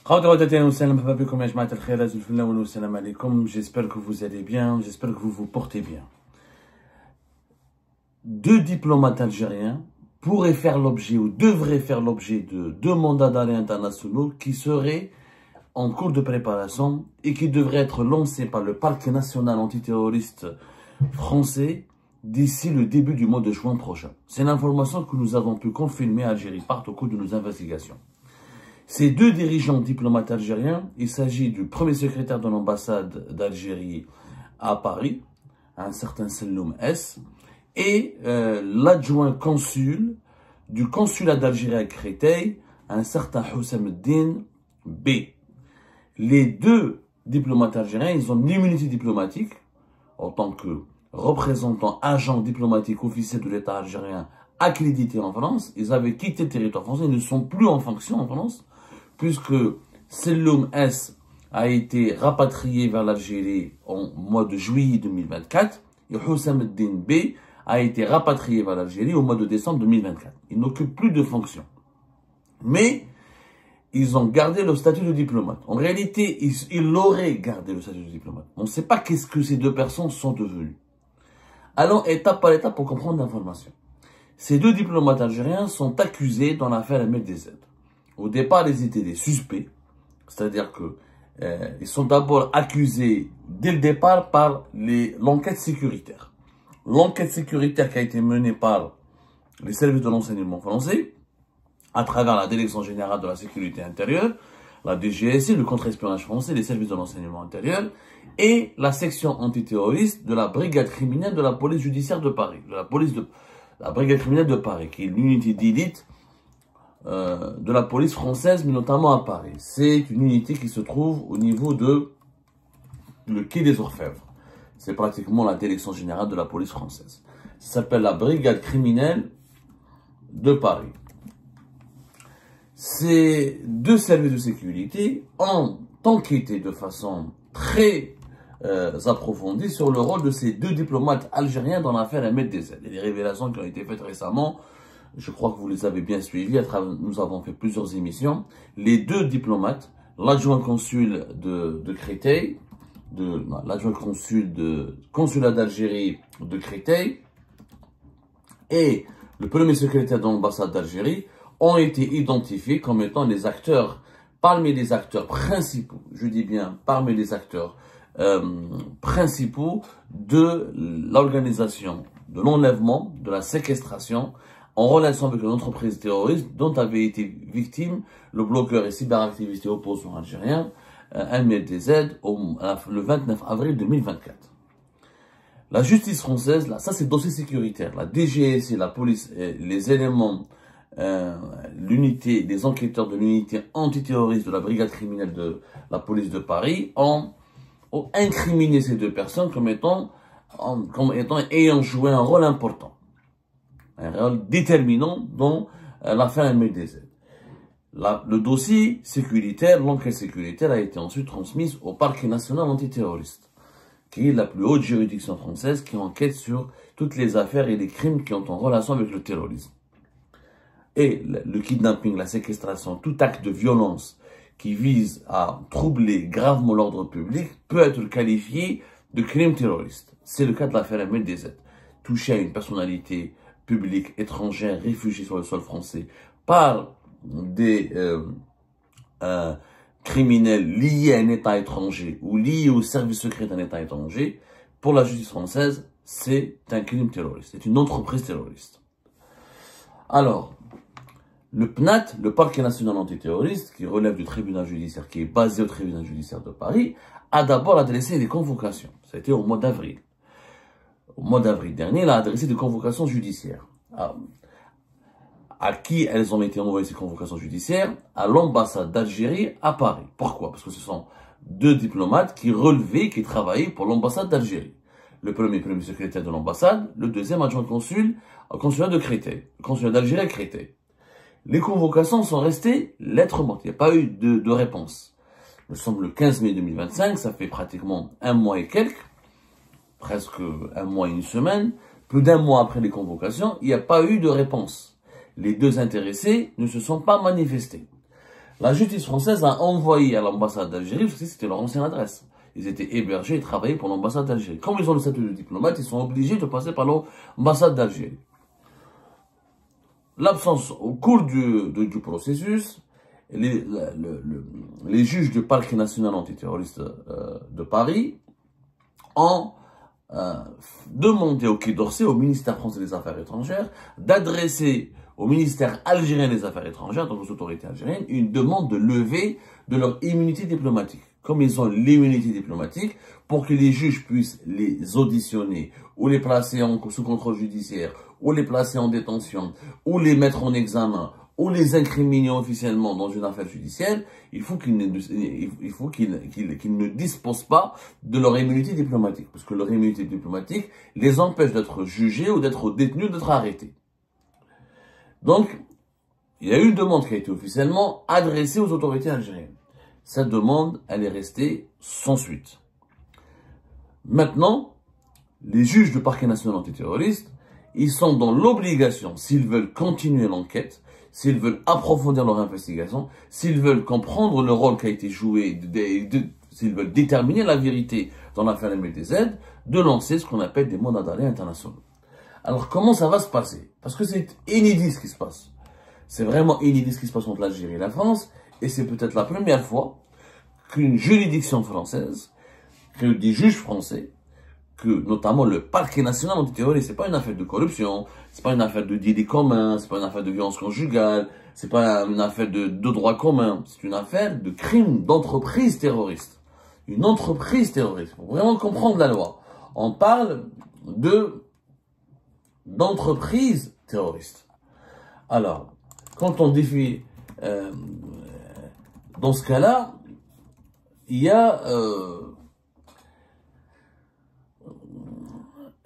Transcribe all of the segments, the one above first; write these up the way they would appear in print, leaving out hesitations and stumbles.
J'espère que vous allez bien, j'espère que vous vous portez bien. Deux diplomates algériens pourraient faire l'objet ou devraient faire l'objet de deux mandats d'arrêt internationaux qui seraient en cours de préparation et qui devraient être lancés par le parquet national antiterroriste français d'ici le début du mois de juin prochain. C'est l'information que nous avons pu confirmer à Algérie au cours de nos investigations. Ces deux dirigeants diplomates algériens, il s'agit du premier secrétaire de l'ambassade d'Algérie à Paris, un certain Selloum S, et l'adjoint consul du consulat d'Algérie à Créteil, un certain Houssam Eddine B. Les deux diplomates algériens, ils ont l'immunité diplomatique en tant que représentants, agents diplomatiques officiels de l'État algérien accrédités en France. Ils avaient quitté le territoire français, ils ne sont plus en fonction en France, puisque Selloum S a été rapatrié vers l'Algérie en mois de juillet 2024 et Houssam Eddine B a été rapatrié vers l'Algérie au mois de décembre 2024. Ils n'occupent plus de fonction. Mais ils ont gardé le statut de diplomate. En réalité, ils auraient gardé le statut de diplomate. On ne sait pas qu'est-ce que ces deux personnes sont devenues. Allons étape par étape pour comprendre l'information. Ces deux diplomates algériens sont accusés dans l'affaire MLDZ. Au départ, ils étaient des suspects, c'est-à-dire que ils sont d'abord accusés dès le départ par l'enquête sécuritaire. L'enquête sécuritaire qui a été menée par les services de renseignement français, à travers la Direction générale de la sécurité intérieure, la DGSI, le contre-espionnage français, les services de renseignement intérieur, et la section antiterroriste de la brigade criminelle de la police judiciaire de Paris, la brigade criminelle de Paris, qui est l'unité d'élite de la police française, mais notamment à Paris. C'est une unité qui se trouve au niveau de le quai des Orfèvres. C'est pratiquement la direction générale de la police française. Ça s'appelle la brigade criminelle de Paris. Ces deux services de sécurité ont enquêté de façon très approfondie sur le rôle de ces deux diplomates algériens dans l'affaire MLDZ. Il y a des révélations qui ont été faites récemment. Je crois que vous les avez bien suivies. Nous avons fait plusieurs émissions. Les deux diplomates, l'adjoint consul de Créteil, l'adjoint consul de consulat d'Algérie de Créteil et le premier secrétaire de l'ambassade d'Algérie ont été identifiés comme étant les acteurs, parmi les acteurs principaux, je dis bien parmi les acteurs principaux de l'organisation, de l'enlèvement, de la séquestration en relation avec une entreprise terroriste dont avait été victime le blogueur et cyberactiviste et opposant algérien MLDZ le 29 avril 2024. La justice française, là, ça c'est dossier sécuritaire. La DGSI, la police, les éléments, l'unité, les enquêteurs de l'unité antiterroriste de la brigade criminelle de la police de Paris ont incriminé ces deux personnes comme étant ayant joué un rôle important. Un rôle déterminant dans l'affaire MLDZ. Le dossier sécuritaire, l'enquête sécuritaire a été ensuite transmise au parquet national antiterroriste, qui est la plus haute juridiction française qui enquête sur toutes les affaires et les crimes qui ont en relation avec le terrorisme. Et le kidnapping, la séquestration, tout acte de violence qui vise à troubler gravement l'ordre public peut être qualifié de crime terroriste. C'est le cas de l'affaire MLDZ. Toucher à une personnalité publique étrangère réfugiée sur le sol français par des criminels liés à un État étranger ou liés au service secret d'un État étranger, pour la justice française, c'est un crime terroriste. C'est une entreprise terroriste. Alors, le PNAT, le parquet national antiterroriste, qui relève du tribunal judiciaire, qui est basé au tribunal judiciaire de Paris, a d'abord adressé des convocations. Ça a été au mois d'avril. Au mois d'avril dernier, il a adressé des convocations judiciaires. À qui elles ont été envoyées ces convocations judiciaires? À l'ambassade d'Algérie à Paris. Pourquoi? Parce que ce sont deux diplomates qui relevaient, qui travaillaient pour l'ambassade d'Algérie. Le premier secrétaire de l'ambassade, le deuxième adjoint consul au consulat de Créteil, le consulat d'Algérie à Créteil. Les convocations sont restées lettres mortes. Il n'y a pas eu de réponse. Nous sommes le 15 mai 2025, ça fait pratiquement un mois et quelques, presque un mois et une semaine. Plus d'un mois après les convocations, il n'y a pas eu de réponse. Les deux intéressés ne se sont pas manifestés. La justice française a envoyé à l'ambassade d'Algérie, parce que c'était leur ancienne adresse. Ils étaient hébergés et travaillaient pour l'ambassade d'Algérie. Comme ils ont le statut de diplomate, ils sont obligés de passer par l'ambassade d'Algérie. L'absence, au cours du processus, les juges du parquet national antiterroriste de Paris ont demandé au Quai d'Orsay, au ministère français des Affaires étrangères, d'adresser au ministère algérien des Affaires étrangères, donc aux autorités algériennes, une demande de levée de leur immunité diplomatique. Comme ils ont l'immunité diplomatique, pour que les juges puissent les auditionner, ou les placer sous contrôle judiciaire, ou les placer en détention, ou les mettre en examen, ou les incriminer officiellement dans une affaire judiciaire, il faut qu'ils ne disposent pas de leur immunité diplomatique. Parce que leur immunité diplomatique les empêche d'être jugés ou d'être détenus, d'être arrêtés. Donc, il y a eu une demande qui a été officiellement adressée aux autorités algériennes. Cette demande, elle est restée sans suite. Maintenant, les juges du parquet national antiterroriste, ils sont dans l'obligation, s'ils veulent continuer l'enquête, s'ils veulent approfondir leur investigation, s'ils veulent comprendre le rôle qui a été joué, s'ils veulent déterminer la vérité dans l'affaire MLTZ, de lancer ce qu'on appelle des mandats d'arrêt internationaux. Alors, comment ça va se passer? Parce que c'est inédit ce qui se passe. C'est vraiment inédit ce qui se passe entre l'Algérie et la France, et c'est peut-être la première fois qu'une juridiction française, que des juges français, que notamment le parquet national antiterroriste, c'est pas une affaire de corruption, c'est pas une affaire de délit commun, c'est pas une affaire de violence conjugale, c'est pas une affaire de droit commun, c'est une affaire de crime d'entreprise terroriste. Une entreprise terroriste, pour vraiment comprendre la loi. On parle d'entreprise terroriste. Alors, quand on définit, dans ce cas-là, il y a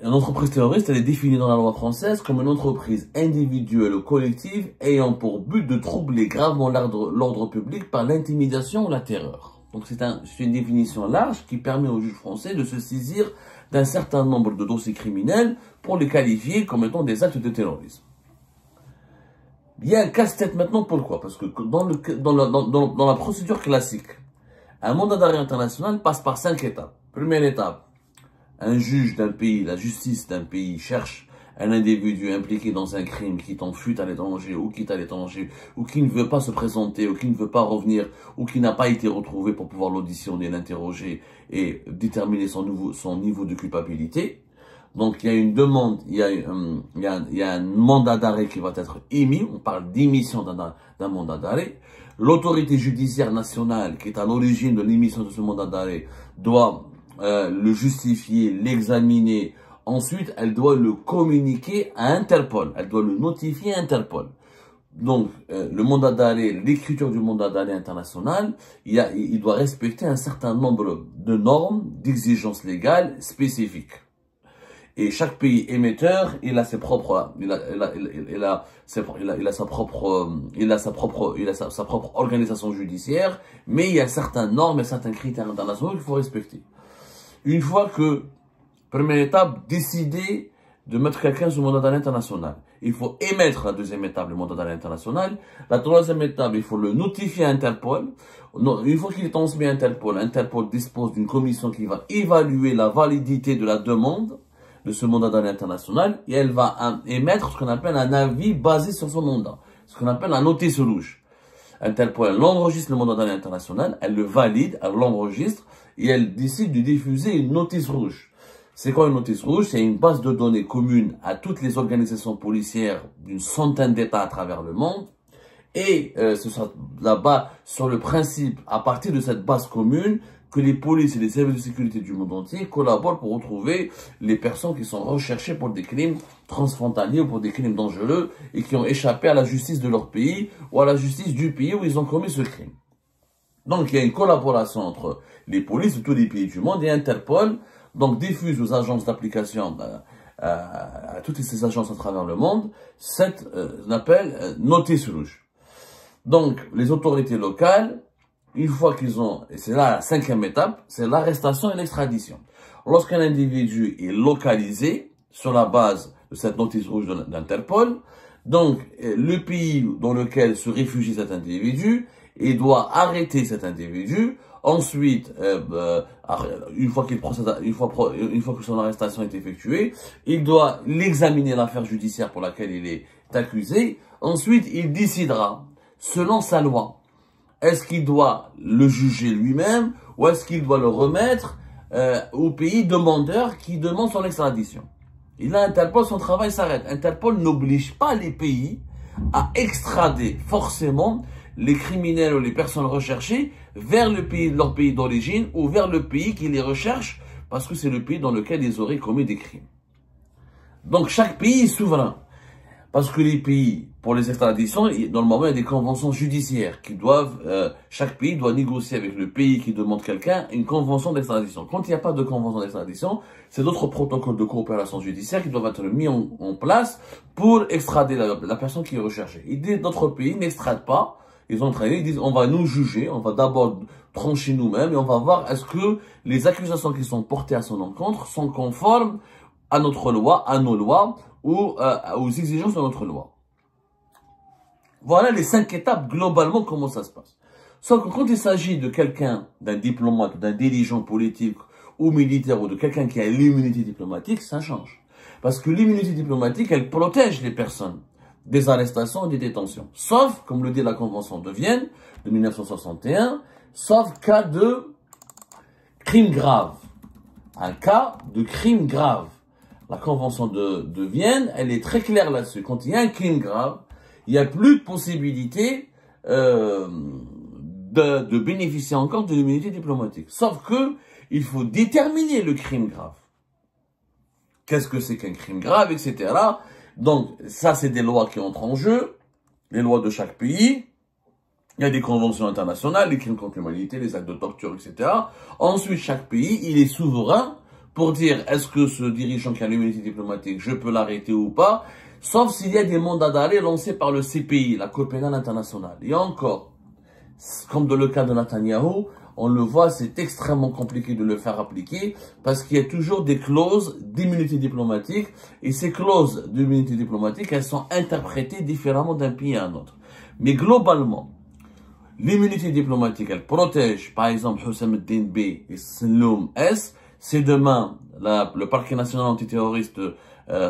une entreprise terroriste, elle est définie dans la loi française comme une entreprise individuelle ou collective ayant pour but de troubler gravement l'ordre public par l'intimidation ou la terreur. Donc c'est une définition large qui permet aux juges français de se saisir d'un certain nombre de dossiers criminels pour les qualifier comme étant des actes de terrorisme. Il y a un casse-tête maintenant, pourquoi? Parce que dans la procédure classique, un mandat d'arrêt international passe par 5 étapes. Première étape, un juge d'un pays, la justice d'un pays cherche un individu impliqué dans un crime qui est en fuite à l'étranger ou qui est à l'étranger ou qui ne veut pas se présenter ou qui ne veut pas revenir ou qui n'a pas été retrouvé pour pouvoir l'auditionner, l'interroger et déterminer son niveau de culpabilité. Donc il y a une demande, il y a un mandat d'arrêt qui va être émis, on parle d'émission d'un mandat d'arrêt. L'autorité judiciaire nationale qui est à l'origine de l'émission de ce mandat d'arrêt doit le justifier, l'examiner. Ensuite, elle doit le communiquer à Interpol. Elle doit le notifier à Interpol. Donc, le mandat d'arrêt, l'écriture du mandat d'arrêt international, il doit respecter un certain nombre de normes, d'exigences légales spécifiques. Et chaque pays émetteur, il a sa propre organisation judiciaire, mais il y a certaines normes et certains critères internationaux qu'il faut respecter. Une fois que, première étape, décider de mettre quelqu'un sous mandat d'arrêt international. Il faut émettre la deuxième étape, le mandat d'arrêt international. La troisième étape, il faut le notifier à Interpol. Une fois qu'il est transmis à Interpol, Interpol dispose d'une commission qui va évaluer la validité de la demande de ce mandat d'arrêt international et elle va émettre ce qu'on appelle un avis basé sur son mandat, ce qu'on appelle la notice rouge. Interpol, elle enregistre le mandat d'arrêt international, elle le valide, elle l'enregistre et elle décide de diffuser une notice rouge. C'est quoi une notice rouge? C'est une base de données commune à toutes les organisations policières d'une centaine d'États à travers le monde. Et ce sera là-bas sur le principe, à partir de cette base commune, que les polices et les services de sécurité du monde entier collaborent pour retrouver les personnes qui sont recherchées pour des crimes transfrontaliers ou pour des crimes dangereux et qui ont échappé à la justice de leur pays ou à la justice du pays où ils ont commis ce crime. Donc, il y a une collaboration entre les polices de tous les pays du monde et Interpol, donc diffuse aux agences d'application, à toutes ces agences à travers le monde, cette notice rouge. Donc, les autorités locales, une fois qu'ils ont, et c'est là la cinquième étape, c'est l'arrestation et l'extradition. Lorsqu'un individu est localisé sur la base de cette notice rouge d'Interpol, donc le pays dans lequel se réfugie cet individu, il doit arrêter cet individu. Ensuite, une fois que son arrestation est effectuée, il doit l'examiner l'affaire judiciaire pour laquelle il est accusé. Ensuite, il décidera, selon sa loi, est-ce qu'il doit le juger lui-même ou est-ce qu'il doit le remettre au pays demandeur qui demande son extradition. Et là, Interpol, son travail s'arrête. Interpol n'oblige pas les pays à extrader forcément les criminels ou les personnes recherchées vers leur pays d'origine ou vers le pays qui les recherche parce que c'est le pays dans lequel ils auraient commis des crimes. Donc chaque pays est souverain. Parce que les pays, pour les extraditions, normalement, il y a des conventions judiciaires qui doivent, chaque pays doit négocier avec le pays qui demande quelqu'un une convention d'extradition. Quand il n'y a pas de convention d'extradition, c'est d'autres protocoles de coopération judiciaire qui doivent être mis en place pour extrader la personne qui est recherchée. Et d'autres pays n'extradent pas. Ils ont travaillé, ils disent, on va nous juger, on va d'abord trancher nous-mêmes et on va voir est-ce que les accusations qui sont portées à son encontre sont conformes à notre loi, à nos lois, ou aux exigences de notre loi. Voilà les 5 étapes, globalement, comment ça se passe. Sauf que quand il s'agit de quelqu'un, d'un diplomate, d'un dirigeant politique ou militaire, ou de quelqu'un qui a l'immunité diplomatique, ça change. Parce que l'immunité diplomatique, elle protège les personnes des arrestations et des détentions. Sauf, comme le dit la Convention de Vienne, de 1961, sauf cas de crime grave. Un cas de crime grave. La Convention de Vienne, elle est très claire là-dessus. Quand il y a un crime grave, il n'y a plus de possibilité de bénéficier encore de l'immunité diplomatique. Sauf que il faut déterminer le crime grave. Qu'est-ce que c'est qu'un crime grave, etc. Donc, ça, c'est des lois qui entrent en jeu, les lois de chaque pays. Il y a des conventions internationales, les crimes contre l'humanité, les actes de torture, etc. Ensuite, chaque pays, il est souverain pour dire est-ce que ce dirigeant qui a l'immunité diplomatique, je peux l'arrêter ou pas, sauf s'il y a des mandats d'arrêt lancés par le CPI, la Cour pénale internationale. Et encore, comme dans le cas de Netanyahou, on le voit, c'est extrêmement compliqué de le faire appliquer parce qu'il y a toujours des clauses d'immunité diplomatique et ces clauses d'immunité diplomatique, elles sont interprétées différemment d'un pays à un autre. Mais globalement, l'immunité diplomatique, elle protège, par exemple, Houssam el-Din B et Selloum S. Si demain, le parquet national antiterroriste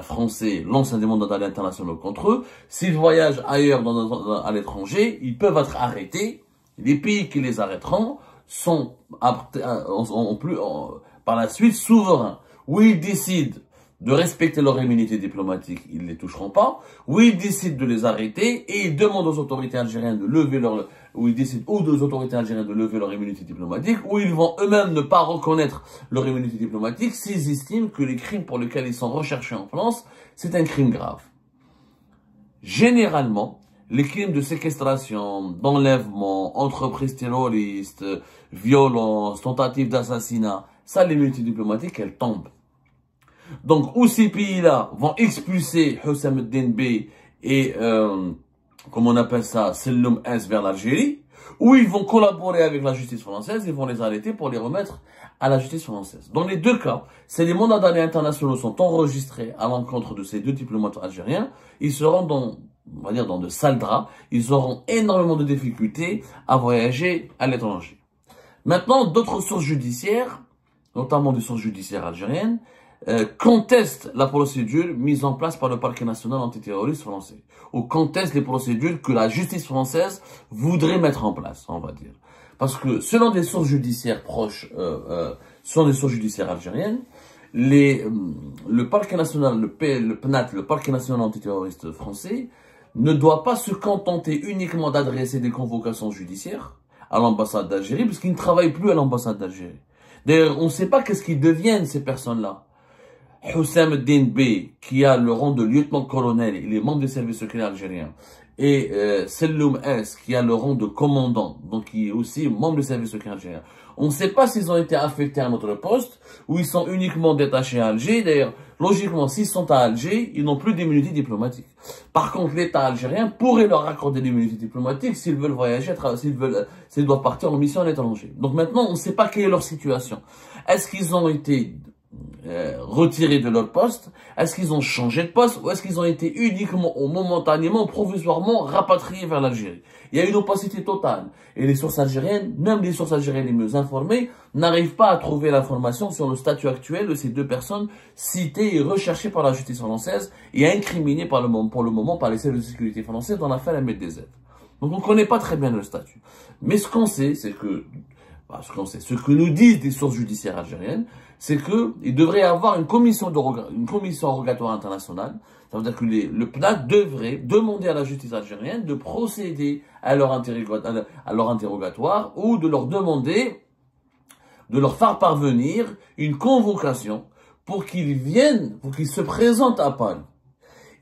français lance un demande d'arrêt international contre eux, s'ils voyagent ailleurs à l'étranger, ils peuvent être arrêtés. Les pays qui les arrêteront sont par la suite souverains. Où ils décident de respecter leur immunité diplomatique, ils ne les toucheront pas. Où ils décident de les arrêter et ils demandent aux autorités algériennes de lever aux autorités algériennes de lever leur immunité diplomatique, ou ils vont eux-mêmes ne pas reconnaître leur immunité diplomatique s'ils estiment que les crimes pour lesquels ils sont recherchés en France, c'est un crime grave. Généralement, les crimes de séquestration, d'enlèvement, entreprise terroriste, violence, tentative d'assassinat, ça, l'immunité diplomatique, elle tombe. Donc, où ces pays-là vont expulser Houssam el-Din B et, comme on appelle ça, Selloum S vers l'Algérie, où ils vont collaborer avec la justice française, ils vont les arrêter pour les remettre à la justice française. Dans les deux cas, si les mandats d'arrêt internationaux sont enregistrés à l'encontre de ces deux diplomates algériens, ils seront on va dire dans de sales draps, ils auront énormément de difficultés à voyager à l'étranger. Maintenant, d'autres sources judiciaires, notamment des sources judiciaires algériennes, contestent la procédure mise en place par le parquet national antiterroriste français, ou contestent les procédures que la justice française voudrait mettre en place, on va dire. Parce que selon des sources judiciaires proches, selon des sources judiciaires algériennes, le parquet national, le PNAT, le parquet national antiterroriste français, ne doit pas se contenter uniquement d'adresser des convocations judiciaires à l'ambassade d'Algérie, puisqu'ils ne travaillent plus à l'ambassade d'Algérie. D'ailleurs, on ne sait pas qu'est-ce qu'ils deviennent, ces personnes-là. Houssam el-Din B, qui a le rang de lieutenant-colonel, il est membre du service secret algérien, et Selloum S, qui a le rang de commandant, donc qui est aussi membre du service secret algérien. On ne sait pas s'ils ont été affectés à un autre poste, ou ils sont uniquement détachés à Alger. D'ailleurs, logiquement, s'ils sont à Alger, ils n'ont plus d'immunité diplomatique. Par contre, l'État algérien pourrait leur accorder l'immunité diplomatique s'ils veulent voyager, s'ils doivent partir en mission à l'étranger. Donc maintenant, on ne sait pas quelle est leur situation. Est-ce qu'ils ont été retirés de leur poste? Est-ce qu'ils ont changé de poste ou est-ce qu'ils ont été uniquement ou momentanément, provisoirement rapatriés vers l'Algérie? Il y a une opacité totale. Et les sources algériennes, même les sources algériennes les mieux informées, n'arrivent pas à trouver l'information sur le statut actuel de ces deux personnes citées et recherchées par la justice française et incriminées pour le moment par les services de sécurité français dans l'affaire MLDZ. Donc on ne connaît pas très bien le statut. Mais ce qu'on sait, c'est que ce que nous disent des sources judiciaires algériennes, c'est qu'il devrait y avoir une commission rogatoire internationale. Ça veut dire que le PNAT devrait demander à la justice algérienne de procéder à leur interrogatoire ou de leur demander, de leur faire parvenir une convocation pour qu'ils viennent, pour qu'ils se présentent à Paris.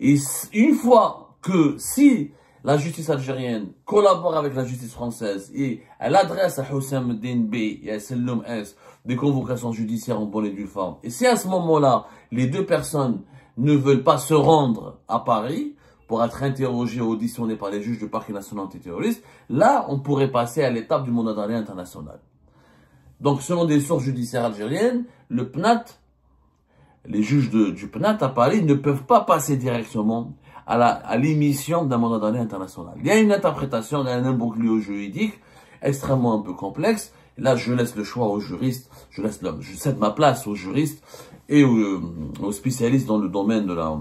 Et une fois que si la justice algérienne collabore avec la justice française et elle adresse à Houssam Din B et à Selloum S des convocations judiciaires en bonne et due forme. Et si à ce moment-là, les deux personnes ne veulent pas se rendre à Paris pour être interrogées ou auditionnées par les juges du parquet national antiterroriste, là, on pourrait passer à l'étape du mandat d'arrêt international. Donc, selon des sources judiciaires algériennes, le PNAT, les juges du PNAT à Paris ne peuvent pas passer directement à l'émission d'un mandat d'arrêt international. Il y a une interprétation, il y a un imbroglio juridique extrêmement un peu complexe. Là, je laisse le choix aux juristes, je cède ma place aux juristes et aux spécialistes dans le domaine de la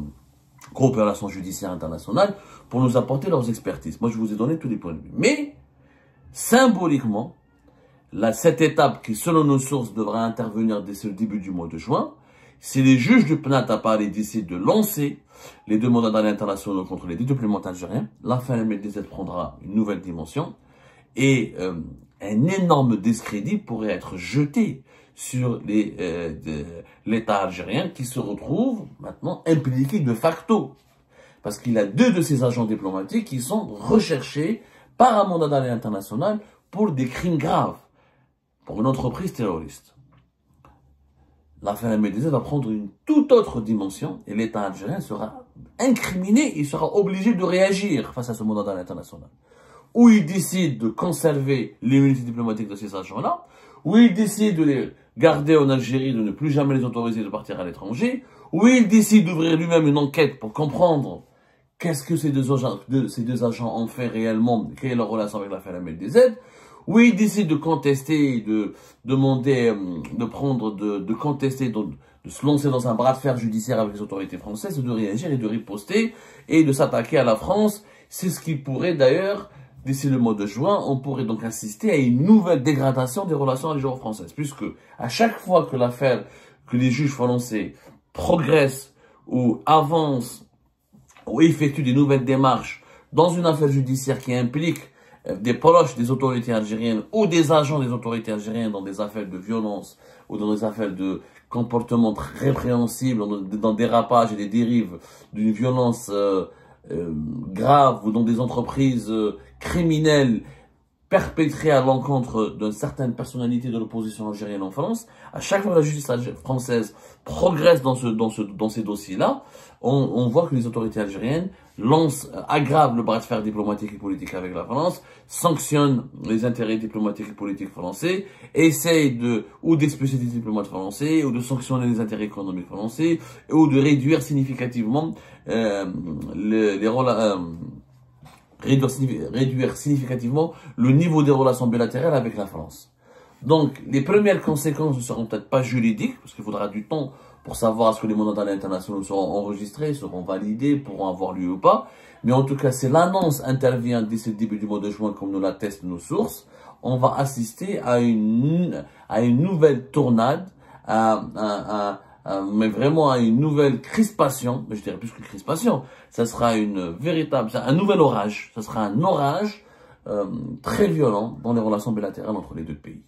coopération judiciaire internationale pour nous apporter leurs expertises. Moi, je vous ai donné tous les points de vue. Mais, symboliquement, cette étape qui, selon nos sources, devra intervenir dès le début du mois de juin, si les juges du PNAT à Paris décident de lancer les deux mandats d'arrêt internationaux contre les deux diplomates algériens, l'affaire MLDZ prendra une nouvelle dimension et un énorme discrédit pourrait être jeté sur l'État algérien qui se retrouve maintenant impliqué de facto. Parce qu'il a deux de ses agents diplomatiques qui sont recherchés par un mandat d'arrêt international pour des crimes graves, pour une entreprise terroriste. L'affaire MLDZ va prendre une toute autre dimension et l'État algérien sera incriminé, il sera obligé de réagir face à ce mandat d'arrêt international. Ou il décide de conserver l'immunité diplomatique de ces agents-là, ou il décide de les garder en Algérie, de ne plus jamais les autoriser de partir à l'étranger, ou il décide d'ouvrir lui-même une enquête pour comprendre qu'est-ce que ces deux agents ont fait réellement, quelle est leur relation avec l'affaire MLDZ, ou il décide de contester, de demander, de contester, de se lancer dans un bras de fer judiciaire avec les autorités françaises, de réagir et de riposter et de s'attaquer à la France. C'est ce qui pourrait d'ailleurs, d'ici le mois de juin, on pourrait donc assister à une nouvelle dégradation des relations algéro-françaises, puisque à chaque fois que l'affaire, que les juges français progressent ou avancent ou effectuent des nouvelles démarches dans une affaire judiciaire qui implique des proches des autorités algériennes ou des agents des autorités algériennes dans des affaires de violence ou dans des affaires de comportement très répréhensible, dans des dérapages et des dérives d'une violence grave ou dans des entreprises criminelles perpétrées à l'encontre d'une certaine personnalité de l'opposition algérienne en France, à chaque fois que la justice française progresse dans ces dossiers-là, on voit que les autorités algériennes aggravent le bras de fer diplomatique et politique avec la France, sanctionnent les intérêts diplomatiques et politiques français, essayent ou d'expulser des diplomates français, ou de sanctionner les intérêts économiques français, ou de réduire significativement réduire significativement le niveau des relations bilatérales avec la France. Donc, les premières conséquences ne seront peut-être pas juridiques, parce qu'il faudra du temps pour savoir est-ce que les mandats d'arrêt internationaux seront enregistrés, seront validés, pourront avoir lieu ou pas. Mais en tout cas, si l'annonce intervient d'ici le début du mois de juin, comme nous l'attestent nos sources, on va assister à une nouvelle tournade, mais vraiment à une nouvelle crispation, mais je dirais plus que crispation, ça sera un nouvel orage, ça sera un orage très violent dans les relations bilatérales entre les deux pays.